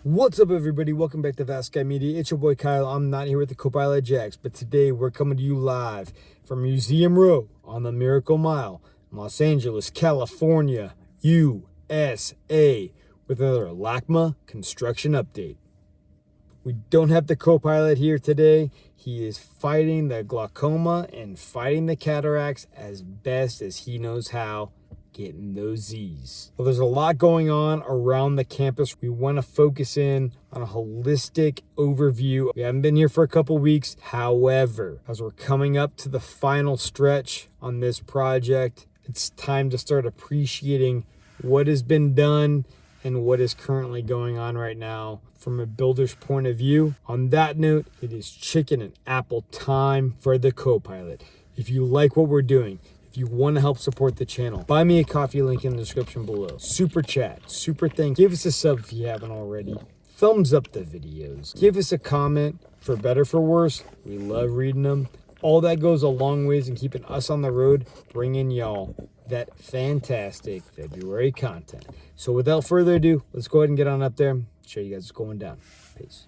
What's up, everybody? Welcome back to Vast Guy Media. It's your boy Kyle. I'm not here with the co-pilot Jax, but today we're coming to you live from Museum Row on the Miracle Mile, Los Angeles, California, USA, with another LACMA construction update. We don't have the co-pilot here today. He is fighting the glaucoma and fighting the cataracts as best as he knows how, getting those Z's. Well, there's a lot going on around the campus. We want to focus in on a holistic overview. We haven't been here for a couple weeks. However, as we're coming up to the final stretch on this project, it's time to start appreciating what has been done and what is currently going on right now from a builder's point of view. On that note, it is chicken and apple time for the co-pilot. If you like what we're doing, if you want to help support the channel, buy me a coffee, link in the description below. Super chat, super thanks. Give us a sub if you haven't already. Thumbs up the videos. Give us a comment, for better, for worse. We love reading them. All that goes a long ways in keeping us on the road, bringing y'all that fantastic February content. So without further ado, let's go ahead and get on up there and show you guys what's going down. Peace.